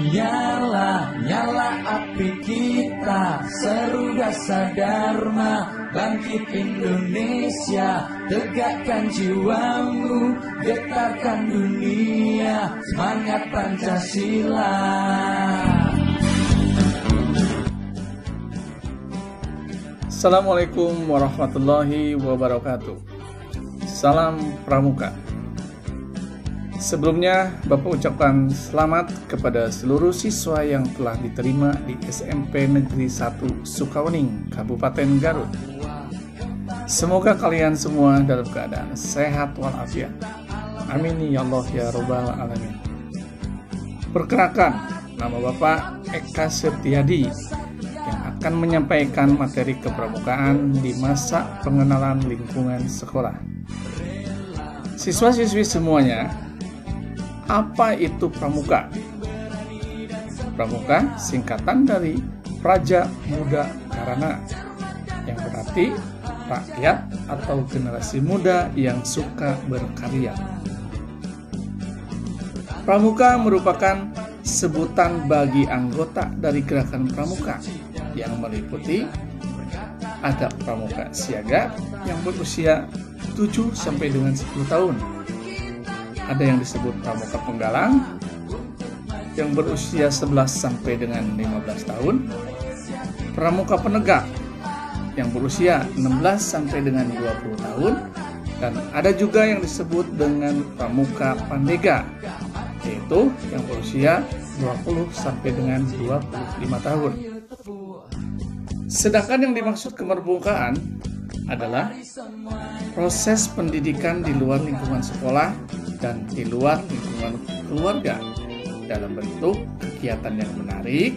Nyala, nyala api kita, seru rasa dharma, bangkit Indonesia, tegakkan jiwamu, getarkan dunia, semangat Pancasila. Assalamualaikum warahmatullahi wabarakatuh. Salam Pramuka. Sebelumnya, Bapak ucapkan selamat kepada seluruh siswa yang telah diterima di SMP Negeri 1 Sukawening, Kabupaten Garut. Semoga kalian semua dalam keadaan sehat walafiat. Amin ya Allah ya Rabbal Alamin. Perkenalkan, nama Bapak Eka Setiadi yang akan menyampaikan materi kepramukaan di masa pengenalan lingkungan sekolah. Siswa-siswi semuanya, apa itu pramuka? Pramuka singkatan dari Praja Muda Karana, yang berarti rakyat atau generasi muda yang suka berkarya. Pramuka merupakan sebutan bagi anggota dari gerakan pramuka yang meliputi ada pramuka siaga yang berusia 7 sampai dengan 10 tahun. Ada yang disebut pramuka penggalang yang berusia 11 sampai dengan 15 tahun. Pramuka penegak yang berusia 16 sampai dengan 20 tahun. Dan ada juga yang disebut dengan pramuka pandega, yaitu yang berusia 20 sampai dengan 25 tahun. Sedangkan yang dimaksud kemerbukaan adalah proses pendidikan di luar lingkungan sekolah dan di luar lingkungan keluarga dalam bentuk kegiatan yang menarik,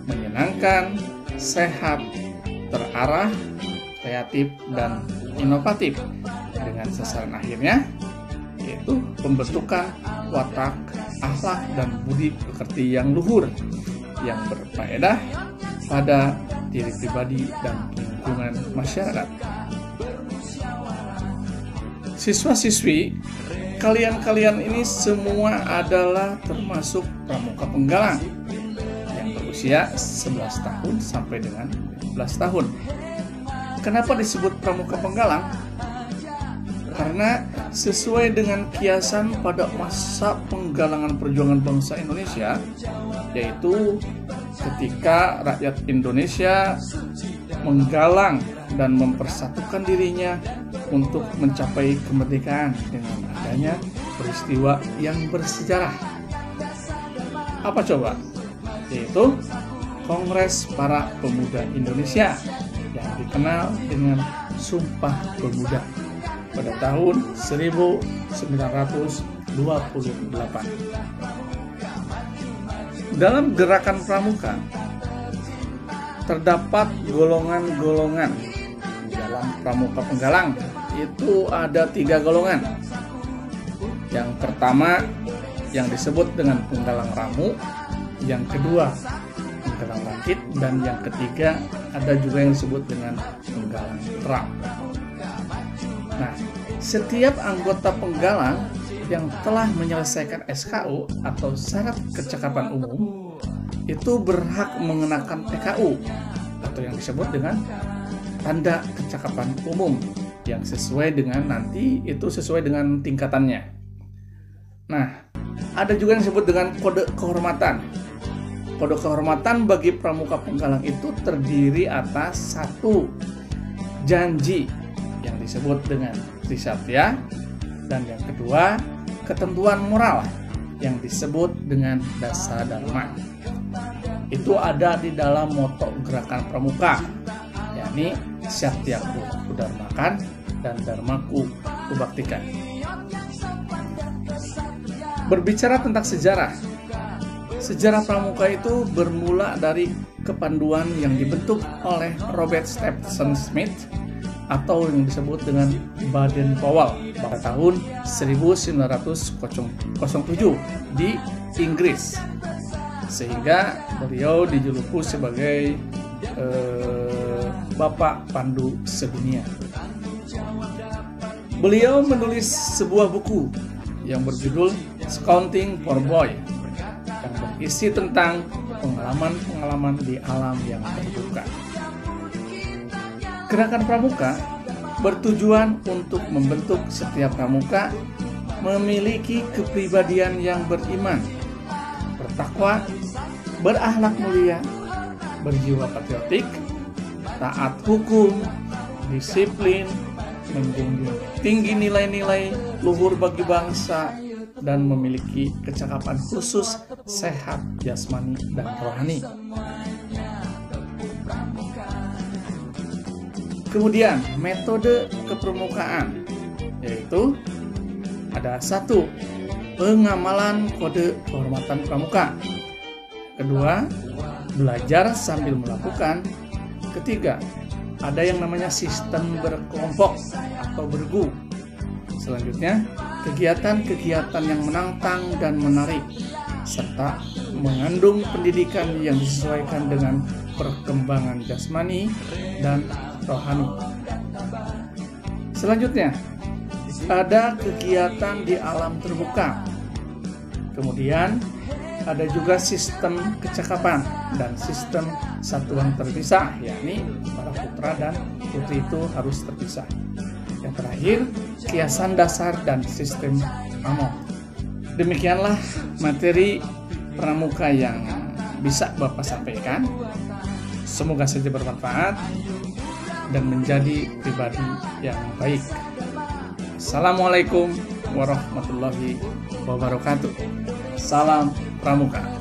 menyenangkan, sehat, terarah, kreatif, dan inovatif dengan sasaran akhirnya yaitu pembentukan watak, akhlak, dan budi pekerti yang luhur yang berfaedah pada diri pribadi dan lingkungan masyarakat. Siswa-siswi, kalian ini semua adalah termasuk pramuka penggalang yang berusia 11 tahun sampai dengan 15 tahun. Kenapa disebut pramuka penggalang? Karena sesuai dengan kiasan pada masa penggalangan perjuangan bangsa Indonesia, yaitu ketika rakyat Indonesia menggalang dan mempersatukan dirinya untuk mencapai kemerdekaan dengan adanya peristiwa yang bersejarah. Apa coba? Yaitu Kongres Para Pemuda Indonesia yang dikenal dengan Sumpah Pemuda pada tahun 1928. Dalam gerakan pramuka terdapat golongan-golongan. Dalam pramuka penggalang itu ada 3 golongan. Yang pertama yang disebut dengan penggalang ramu, yang kedua penggalang langit, dan yang ketiga ada juga yang disebut dengan penggalang terang. Nah, setiap anggota penggalang yang telah menyelesaikan SKU atau syarat kecakapan umum itu berhak mengenakan TKU atau yang disebut dengan tanda kecakapan umum yang sesuai dengan nanti itu sesuai dengan tingkatannya. Nah, ada juga yang disebut dengan kode kehormatan. Kode kehormatan bagi pramuka penggalang itu terdiri atas 1. Janji yang disebut dengan Trisatya, dan yang kedua ketentuan moral yang disebut dengan Dasa Dharma. Itu ada di dalam moto gerakan pramuka, yakni Satyaku Kudharmakan dan Dharmaku Kubaktikan. Berbicara tentang sejarah pramuka itu bermula dari kepanduan yang dibentuk oleh Robert Stephenson Smith atau yang disebut dengan Baden-Powell pada tahun 1907 di Inggris, sehingga beliau dijuluki sebagai Bapak Pandu Sedunia. Beliau menulis sebuah buku yang berjudul Scouting for Boy yang berisi tentang pengalaman-pengalaman di alam yang terbuka. Gerakan Pramuka bertujuan untuk membentuk setiap pramuka memiliki kepribadian yang beriman, bertakwa, berakhlak mulia, berjiwa patriotik, taat hukum, disiplin, menjunjung tinggi nilai-nilai luhur bagi bangsa, dan memiliki kecakapan khusus, sehat jasmani dan rohani. Kemudian metode kepramukaan, yaitu ada 1. Pengamalan kode kehormatan pramuka. Kedua, belajar sambil melakukan. Ketiga, ada yang namanya sistem berkelompok atau bergu. Selanjutnya, kegiatan-kegiatan yang menantang dan menarik, serta mengandung pendidikan yang disesuaikan dengan perkembangan jasmani dan rohani. Selanjutnya, ada kegiatan di alam terbuka. Kemudian, ada juga sistem kecakapan dan sistem satuan terpisah, yakni para putra dan putri itu harus terpisah. Yang terakhir, kiasan dasar dan sistem pamong. Demikianlah materi pramuka yang bisa Bapak sampaikan. Semoga saja bermanfaat dan menjadi pribadi yang baik. Assalamualaikum warahmatullahi wabarakatuh. Salam Pramuka.